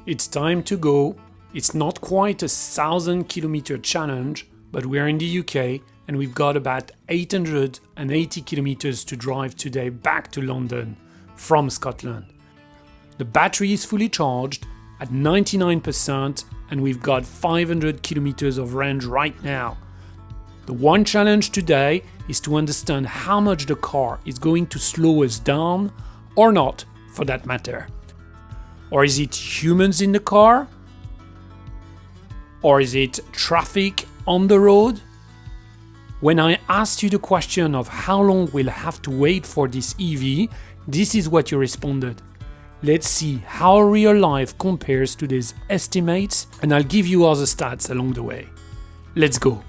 It's time to go. It's not quite a 1,000-kilometer challenge, but we're in the UK and we've got about 880 kilometers to drive today back to London from Scotland. The battery is fully charged at 99% and we've got 500 kilometers of range right now. The one challenge today is to understand how much the car is going to slow us down, or not for that matter. Or is it humans in the car? Or is it traffic on the road? When I asked you the question of how long we'll have to wait for this EV, this is what you responded. Let's see how real life compares to these estimates, and I'll give you other stats along the way. Let's go.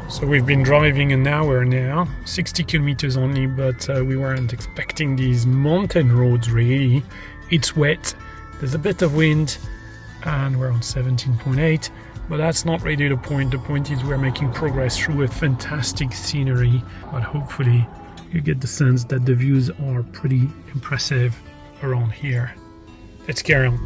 So we've been driving an hour now, 60 kilometers only, but we weren't expecting these mountain roads really. It's wet, there's a bit of wind, and we're on 17.8, but that's not really the point. The point is we're making progress through a fantastic scenery, but hopefully you get the sense that the views are pretty impressive around here. Let's carry on.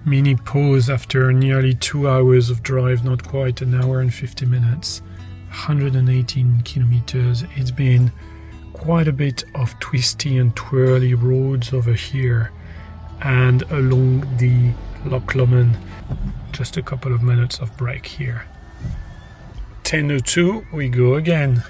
Mini pause after nearly 2 hours of drive, not quite an hour and 50 minutes, 118 kilometers. It's been quite a bit of twisty and twirly roads over here and along the Loch Lomond. Just a couple of minutes of break here. 10:02, we go again.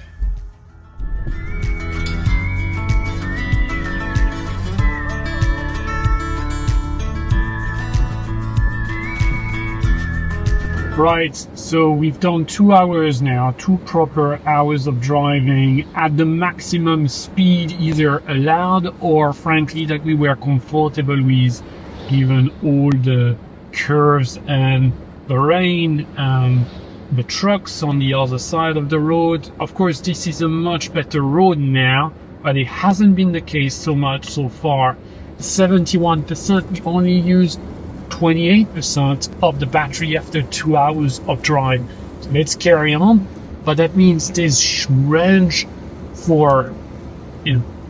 Right, so we've done 2 hours now, 2 proper hours of driving at the maximum speed either allowed or frankly that we were comfortable with given all the curves and the rain and the trucks on the other side of the road. Of course, this is a much better road now, but it hasn't been the case so much so far. 71%, we only used 28% of the battery after 2 hours of drive. So let's carry on, but that means there's range for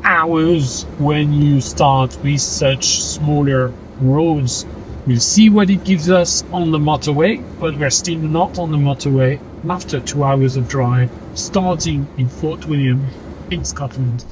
hours when you start with such smaller roads. We'll see what it gives us on the motorway, but we're still not on the motorway after 2 hours of drive, starting in Fort William in Scotland.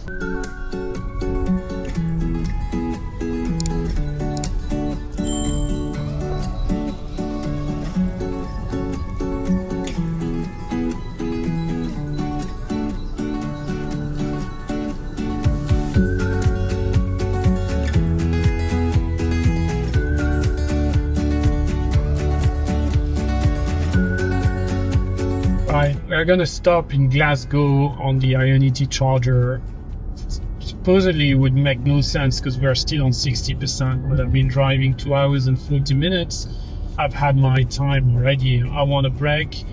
Right, we're gonna stop in Glasgow on the Ionity charger. Supposedly it would make no sense because we're still on 60%, but I've been driving 2 hours and 40 minutes. I've had my time already. I want a break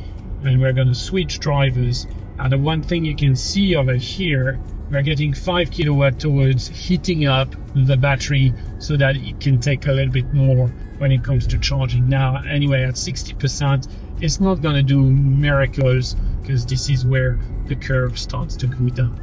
and we're gonna switch drivers. And the one thing you can see over here, we're getting 5 kilowatt towards heating up the battery so that it can take a little bit more when it comes to charging. Now, anyway, at 60%, it's not going to do miracles because this is where the curve starts to go down.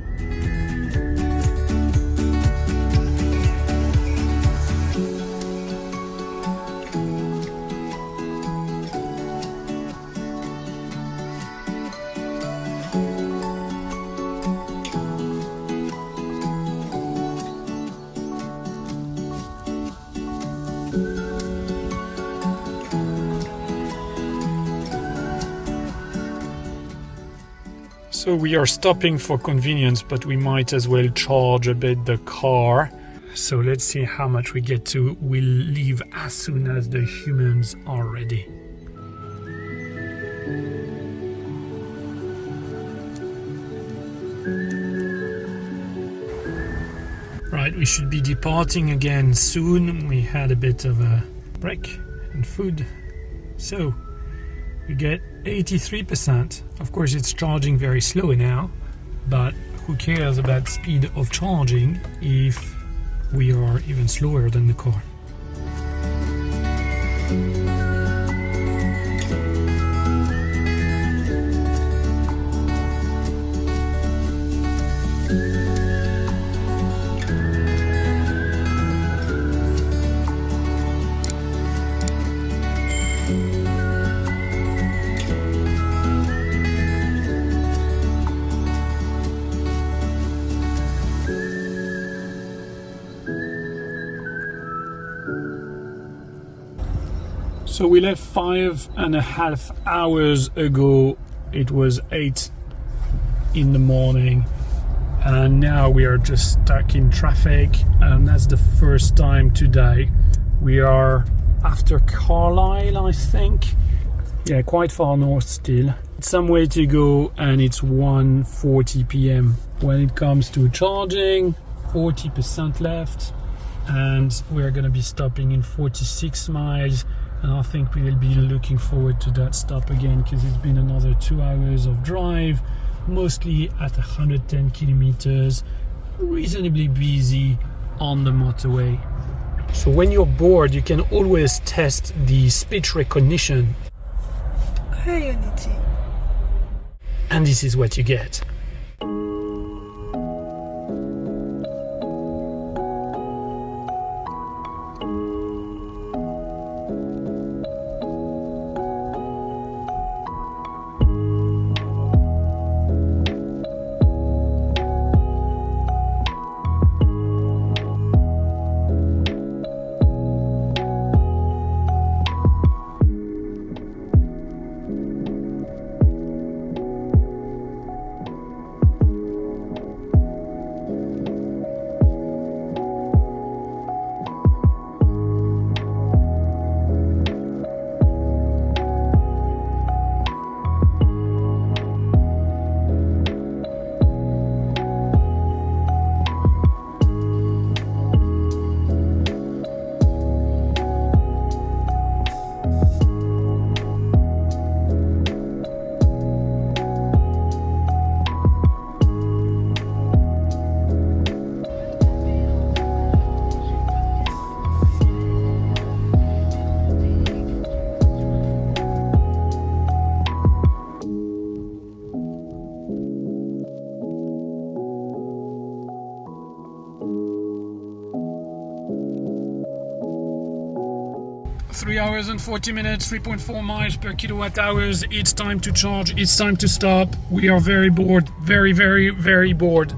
So we are stopping for convenience, but we might as well charge a bit the car. So let's see how much we get to. We'll leave as soon as the humans are ready. Right, we should be departing again soon. We had a bit of a break and food. So we get 83%. Of course, it's charging very slow now, but who cares about speed of charging if we are even slower than the car? So we left 5.5 hours ago. It was 8 in the morning, and now we are just stuck in traffic, and that's the first time today. We are after Carlisle, I think. Yeah, quite far north still. Some way to go, and it's 1:40 p.m. When it comes to charging, 40% left, and we're gonna be stopping in 46 miles. And I think we will be looking forward to that stop again, because it's been another 2 hours of drive, mostly at 110 kilometers, reasonably busy on the motorway. So when you're bored, you can always test the speech recognition. Hey, Ionity. And this is what you get. 3 hours and 40 minutes, 3.4 miles per kilowatt hours. It's time to charge, it's time to stop. We are very bored, very bored.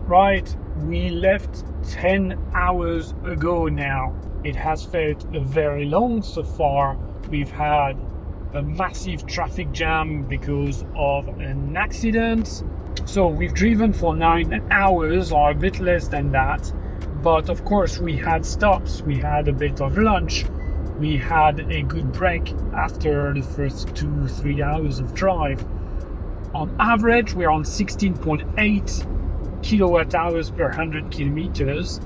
Right, we left 10 hours ago now. It has felt very long so far. We've had a massive traffic jam because of an accident. So we've driven for 9 hours or a bit less than that. But of course we had stops, we had a bit of lunch, we had a good break after the first 2-3 hours of drive. On average, we're on 16.8 kilowatt hours per 100 kilometers,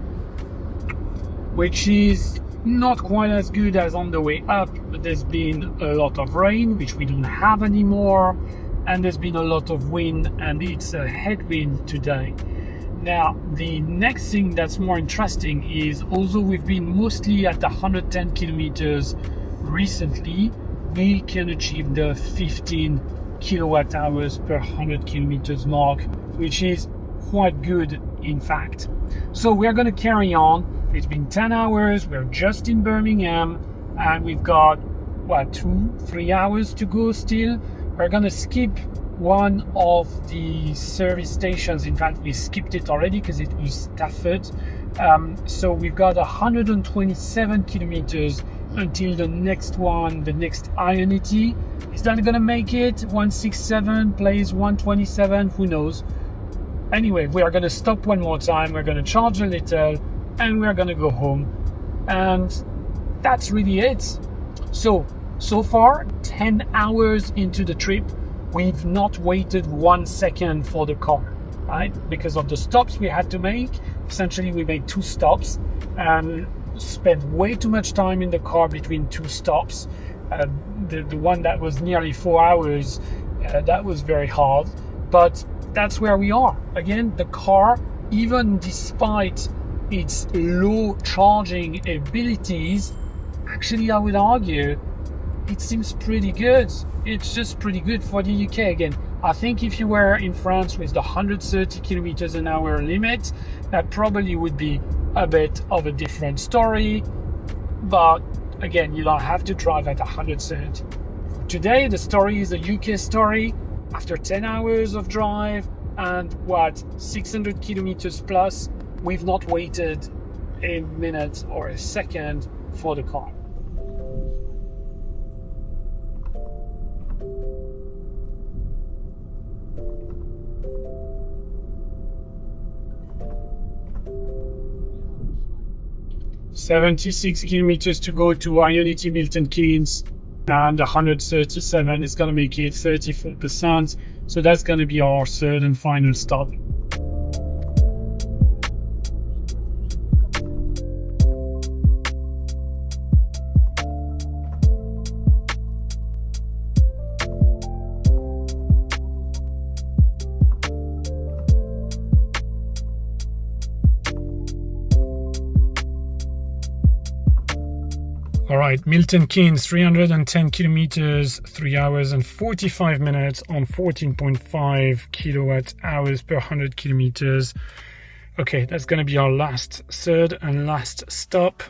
which is not quite as good as on the way up, but there's been a lot of rain, which we don't have anymore, and there's been a lot of wind, and it's a headwind today. Now, the next thing that's more interesting is, although we've been mostly at 110 kilometers recently, we can achieve the 15 kilowatt hours per 100 kilometers mark, which is quite good in fact. So we're going to carry on. It's been 10 hours, we're just in Birmingham, and we've got 2-3 hours to go still. We're going to skip one of the service stations. In fact, we skipped it already because it was Stafford. So we've got 127 kilometers until the next one, the next Ionity. Is that going to make it? 167 plays 127, who knows. Anyway, we are going to stop one more time, we're going to charge a little, and we're going to go home. And that's really it. So far, 10 hours into the trip, we've not waited 1 second for the car, right? Because of the stops we had to make. Essentially, we made 2 stops and spent way too much time in the car between 2 stops. The one that was nearly 4 hours, that was very hard. But that's where we are. Again, the car, even despite its low charging abilities, actually I would argue it seems pretty good. It's just pretty good for the UK. Again, I think if you were in France with the 130 kilometers an hour limit, that probably would be a bit of a different story. But again, you don't have to drive at 130. Today, the story is a UK story. After 10 hours of drive and 600 kilometers plus, we've not waited a minute or a second for the car. "76 kilometers to go to Ionity Milton Keynes, and 137 is going to make it 34%. So that's going to be our third and final stop." All right, Milton Keynes, 310 kilometers, 3 hours and 45 minutes on 14.5 kilowatt hours per 100 kilometers. Okay, that's going to be our third and last stop.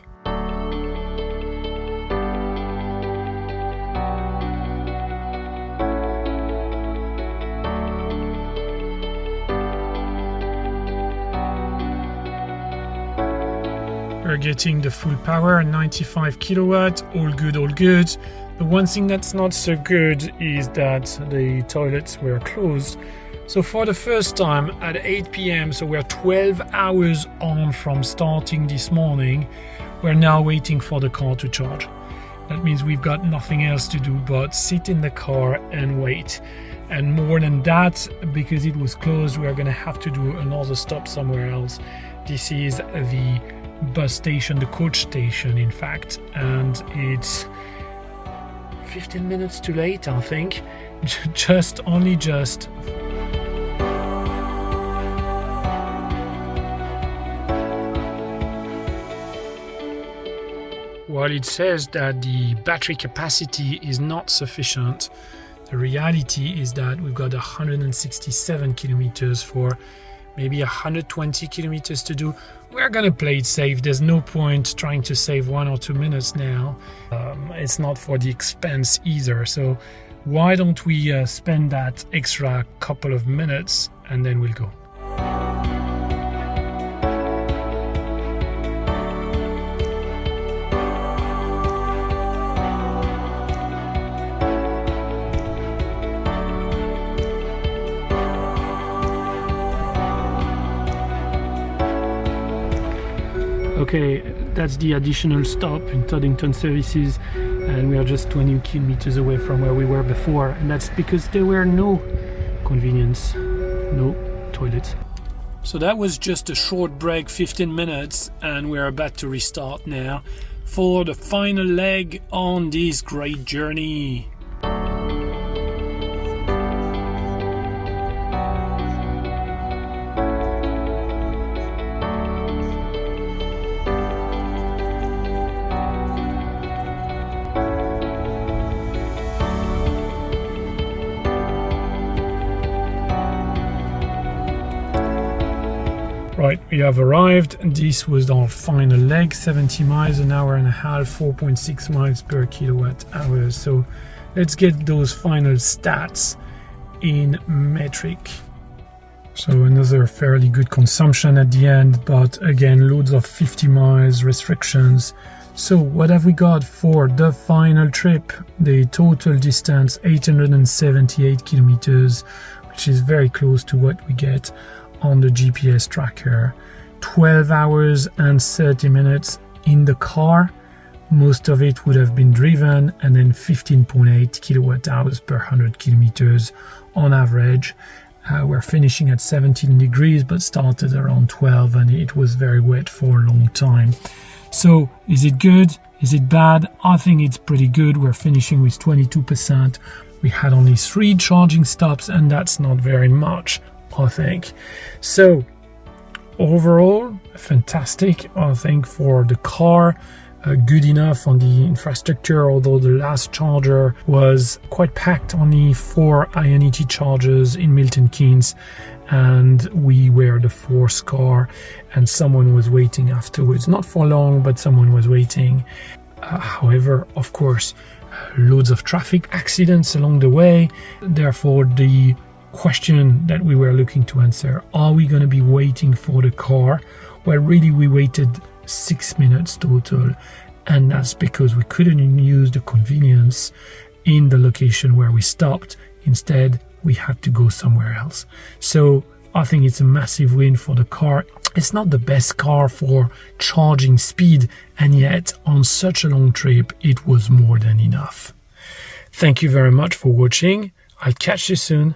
We're getting the full power, 95 kilowatt, all good, all good. The one thing that's not so good is that the toilets were closed. So for the first time at 8 p.m, so we're 12 hours on from starting this morning, we're now waiting for the car to charge. That means we've got nothing else to do but sit in the car and wait. And more than that, because it was closed, we're going to have to do another stop somewhere else. This is the bus station, the coach station in fact, and it's 15 minutes too late, I think. just. While it says that the battery capacity is not sufficient, the reality is that we've got 167 kilometers for maybe 120 kilometers to do. We're gonna play it safe. There's no point trying to save 1 or 2 minutes now. It's not for the expense either. So why don't we spend that extra couple of minutes and then we'll go. Okay, that's the additional stop in Toddington Services, and we are just 20 kilometers away from where we were before, and that's because there were no convenience, no toilets. So that was just a short break, 15 minutes, and we're about to restart now for the final leg on this great journey. Right, we have arrived. This was our final leg, 70 miles an hour and a half, 4.6 miles per kilowatt hour. So let's get those final stats in metric. So another fairly good consumption at the end, but again, loads of 50 miles restrictions. So what have we got for the final trip? The total distance, 878 kilometers, which is very close to what we get on the GPS tracker. 12 hours and 30 minutes in the car. Most of it would have been driven, and then 15.8 kilowatt hours per 100 kilometers on average. We're finishing at 17 degrees, but started around 12, and it was very wet for a long time. So is it good? Is it bad? I think it's pretty good. We're finishing with 22%. We had only 3 charging stops, and that's not very much, I think. So overall, fantastic, I think, for the car. Good enough on the infrastructure, although the last charger was quite packed, only 4 Ionity chargers in Milton Keynes, and we were the 4th car, and someone was waiting afterwards, not for long, but someone was waiting. However, of course, loads of traffic accidents along the way. Therefore, the question that we were looking to answer, are we going to be waiting for the car? Well, really, we waited 6 minutes total, and that's because we couldn't use the convenience in the location where we stopped. Instead, we had to go somewhere else. So I think it's a massive win for the car. It's not the best car for charging speed, and yet on such a long trip it was more than enough. Thank you very much for watching. I'll catch you soon.